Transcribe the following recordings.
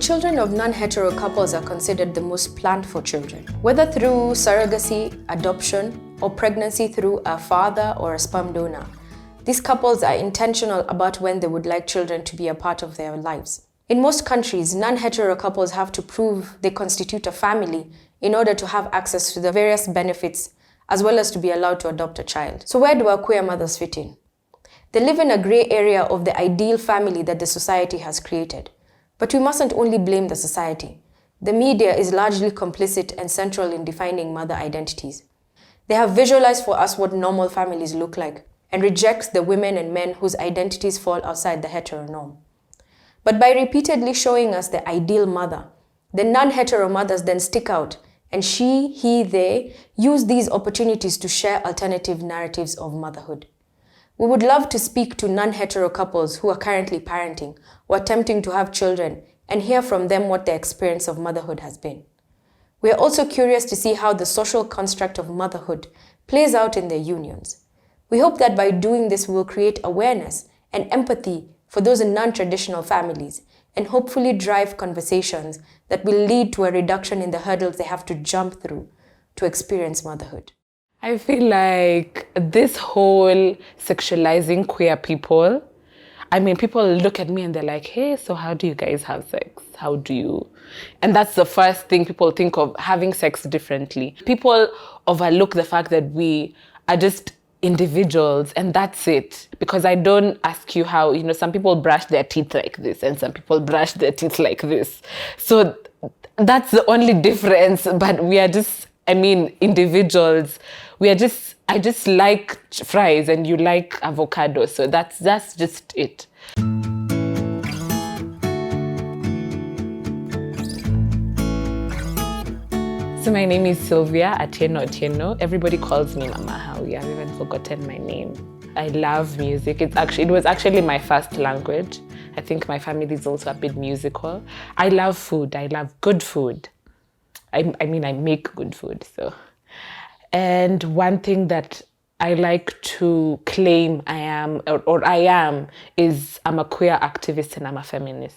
children of non-hetero couples are considered the most planned for children. Whether through surrogacy, adoption, or pregnancy through a father or a sperm donor, these couples are intentional about when they would like children to be a part of their lives. In most countries, non-hetero couples have to prove they constitute a family in order to have access to the various benefits, as well as to be allowed to adopt a child. So where do our queer mothers fit in? They live in a gray area of the ideal family that the society has created. But we mustn't only blame the society. The media is largely complicit and central in defining mother identities. They have visualized for us what normal families look like and rejects the women and men whose identities fall outside the hetero norm. But by repeatedly showing us the ideal mother, the non-hetero mothers then stick out, and she, he, they use these opportunities to share alternative narratives of motherhood. We would love to speak to non-hetero couples who are currently parenting or attempting to have children and hear from them what their experience of motherhood has been. We are also curious to see how the social construct of motherhood plays out in their unions. We hope that by doing this, we will create awareness and empathy for those in non-traditional families and hopefully drive conversations that will lead to a reduction in the hurdles they have to jump through to experience motherhood. I feel like this whole sexualizing queer people, I mean, people look at me and they're like, hey, so how do you guys have sex? How do you? And that's the first thing people think of, having sex differently. People overlook the fact that we are just individuals and that's it. Because I don't ask you how, some people brush their teeth like this and some people brush their teeth like this. So that's the only difference, but we are just, individuals. I just like fries and you like avocado. So that's just it. So my name is Sylvia Atieno. Everybody calls me Mama Howie. I've even forgotten my name. I love music. It was actually my first language. I think my family is also a bit musical. I love food. I love good food. I make good food, so. And one thing that I like to claim I am is I'm a queer activist and I'm a feminist.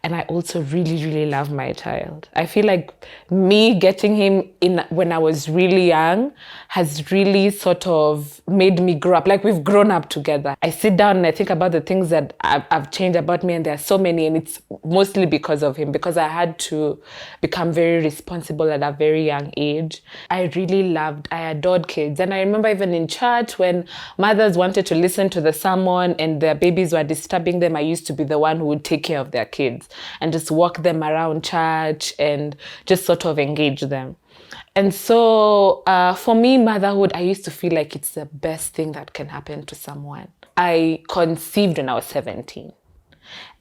And I also really, really love my child. I feel like me getting him in when I was really young has really sort of made me grow up. Like we've grown up together. I sit down and I think about the things that I've changed about me, and there are so many, and it's mostly because of him, because I had to become very responsible at a very young age. I adored kids. And I remember even in church when mothers wanted to listen to the sermon and their babies were disturbing them, I used to be the one who would take care of their kids and just walk them around church and just sort of engage them. And so for me, motherhood, I used to feel like it's the best thing that can happen to someone. I conceived when I was 17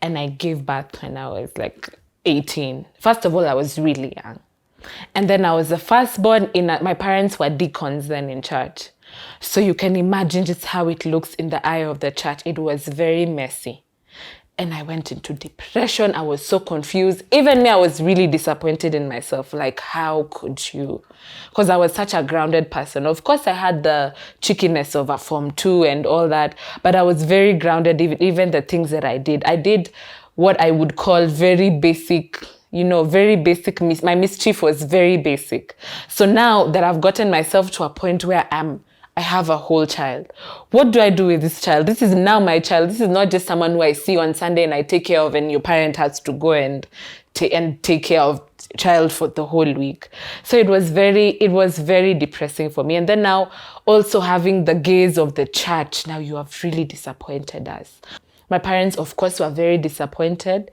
and I gave birth when I was like 18. First of all, I was really young. And then I was the firstborn my parents were deacons then in church. So you can imagine just how it looks in the eye of the church. It was very messy. And I went into depression. I was so confused. Even me, I was really disappointed in myself. Like, how could you? Because I was such a grounded person. Of course, I had the cheekiness of a Form 2 and all that. But I was very grounded, even the things that I did. I did what I would call very basic, very basic. My mischief was very basic. So now that I've gotten myself to a point where I have a whole child. What do I do with this child? This is now my child. This is not just someone who I see on Sunday and I take care of, and your parent has to go and take care of child for the whole week. So it was very depressing for me. And then now also having the gaze of the church, now you have really disappointed us. My parents, of course, were very disappointed.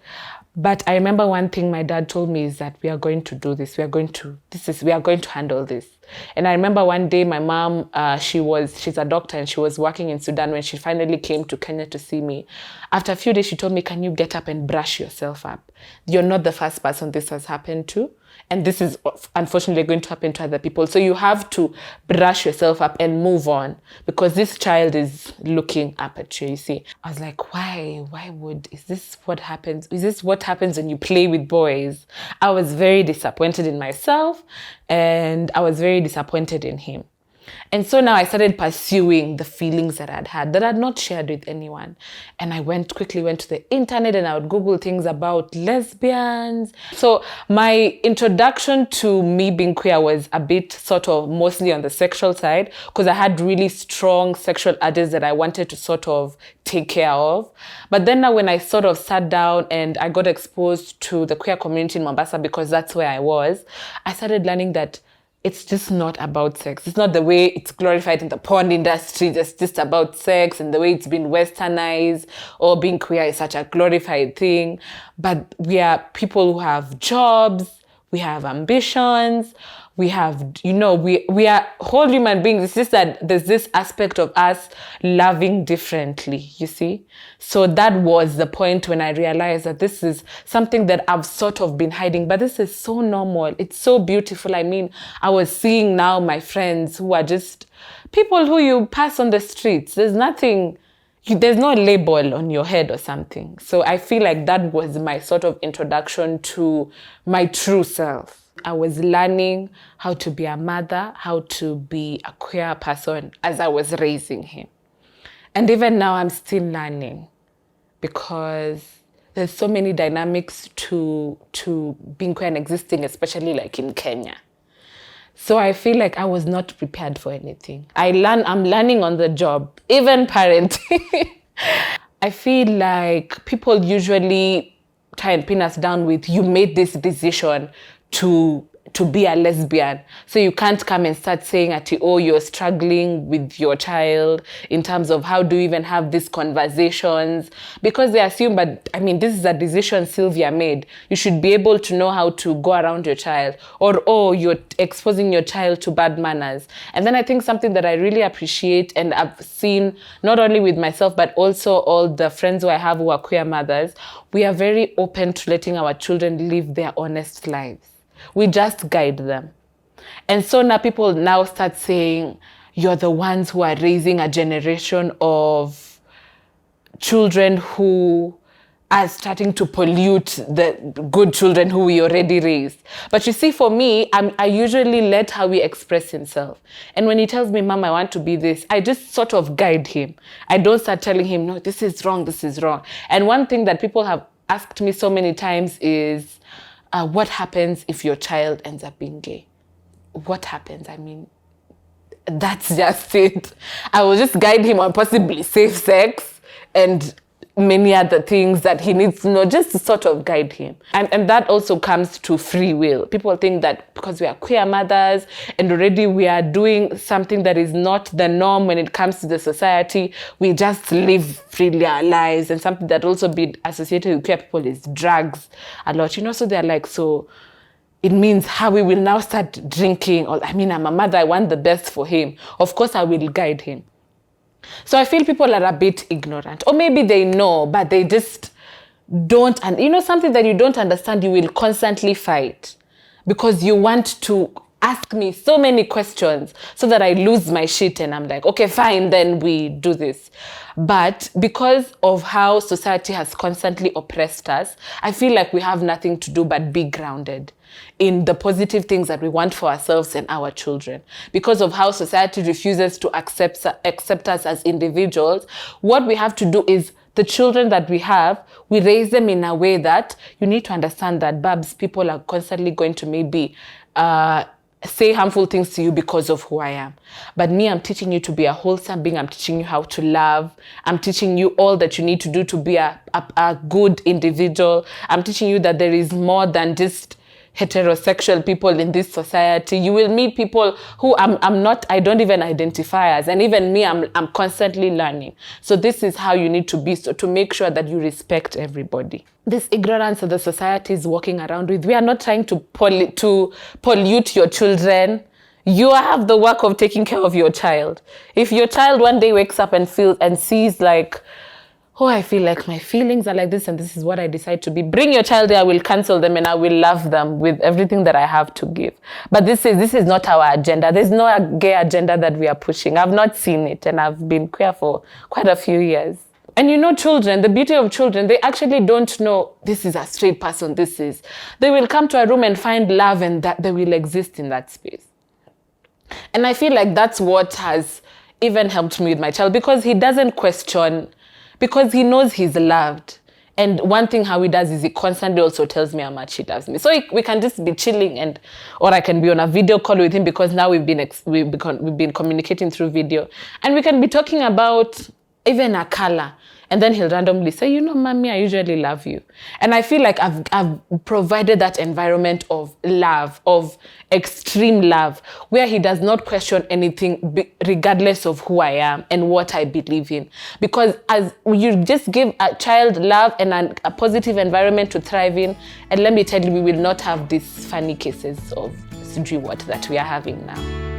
But I remember one thing my dad told me is that we are going to do this. We are going to handle this. And I remember one day my mom, she's a doctor and she was working in Sudan when she finally came to Kenya to see me. After a few days, she told me, can you get up and brush yourself up? You're not the first person this has happened to. And this is unfortunately going to happen to other people. So you have to brush yourself up and move on, because this child is looking up at you, you see. I was like, is this what happens? Is this what happens when you play with boys? I was very disappointed in myself and I was very disappointed in him. And so now I started pursuing the feelings that I'd had that I'd not shared with anyone. And I quickly went to the internet and I would Google things about lesbians. So my introduction to me being queer was a bit sort of mostly on the sexual side, because I had really strong sexual urges that I wanted to sort of take care of. But then now when I sort of sat down and I got exposed to the queer community in Mombasa, because that's where I was, I started learning that it's just not about sex. It's not the way it's glorified in the porn industry. It's just about sex and the way it's been westernized, or being queer is such a glorified thing. But we are people who have jobs, we have ambitions, we have, we are whole human beings. It's just that there's this aspect of us loving differently, you see? So that was the point when I realized that this is something that I've sort of been hiding, but this is so normal. It's so beautiful. I mean, I was seeing now my friends who are just people who you pass on the streets. There's no label on your head or something. So I feel like that was my sort of introduction to my true self. I was learning how to be a mother, how to be a queer person as I was raising him. And even now I'm still learning, because there's so many dynamics to being queer and existing, especially like in Kenya. So I feel like I was not prepared for anything. I'm learning on the job, even parenting. I feel like people usually try and pin us down with, you made this decision to be a lesbian. So you can't come and start saying you're struggling with your child in terms of how do you even have these conversations, because they assume, but I mean, this is a decision Sylvia made. You should be able to know how to go around your child, or you're exposing your child to bad manners. And then I think something that I really appreciate, and I've seen not only with myself, but also all the friends who I have who are queer mothers, we are very open to letting our children live their honest lives. We just guide them. And so now people now start saying, you're the ones who are raising a generation of children who are starting to pollute the good children who we already raised. But you see, for me, I usually let Howie express himself. And when he tells me, Mom, I want to be this, I just sort of guide him. I don't start telling him, no, this is wrong, this is wrong. And one thing that people have asked me so many times is, what happens if your child ends up being gay? What happens? I mean, that's just it. I will just guide him on possibly safe sex and many other things that he needs to know, just to sort of guide him. And that also comes to free will. People think that because we are queer mothers and already we are doing something that is not the norm when it comes to the society, we just live freely our lives. And something that also been associated with queer people is drugs a lot, so they're like, so it means how we will now start drinking, or I'm a mother, I want the best for him. Of course, I will guide him. So I feel people are a bit ignorant, or maybe they know, but they just don't. And something that you don't understand, you will constantly fight because you want to ask me so many questions so that I lose my shit and I'm like, okay, fine, then we do this. But because of how society has constantly oppressed us, I feel like we have nothing to do but be grounded in the positive things that we want for ourselves and our children. Because of how society refuses to accept us as individuals, what we have to do is the children that we have, we raise them in a way that you need to understand that, Babs, people are constantly going to maybe say harmful things to you because of who I am. But me, I'm teaching you to be a wholesome being. I'm teaching you how to love. I'm teaching you all that you need to do to be a good individual. I'm teaching you that there is more than just heterosexual people in this society. You will meet people who I don't even identify as. And even me, I'm constantly learning. So this is how you need to be, so to make sure that you respect everybody. This ignorance that the society is walking around with, we are not trying to pollute your children. You have the work of taking care of your child. If your child one day wakes up and sees like, oh, I feel like my feelings are like this and this is what I decide to be, bring your child there, I will cancel them and I will love them with everything that I have to give. But this is not our agenda. There's no gay agenda that we are pushing. I've not seen it, and I've been queer for quite a few years. And children, the beauty of children, they actually don't know this is a straight person, they will come to a room and find love, and that they will exist in that space. And I feel like that's what has even helped me with my child, because he doesn't question, because he knows he's loved. And one thing how he does is he constantly also tells me how much he loves me. So we can just be chilling, or I can be on a video call with him, because now we've been communicating through video, and we can be talking about even a color. And then he'll randomly say, you know, mommy, I usually love you. And I feel like I've provided that environment of love, of extreme love, where he does not question anything regardless of who I am and what I believe in. Because as you just give a child love and a positive environment to thrive in, and let me tell you, we will not have these funny cases of what that we are having now.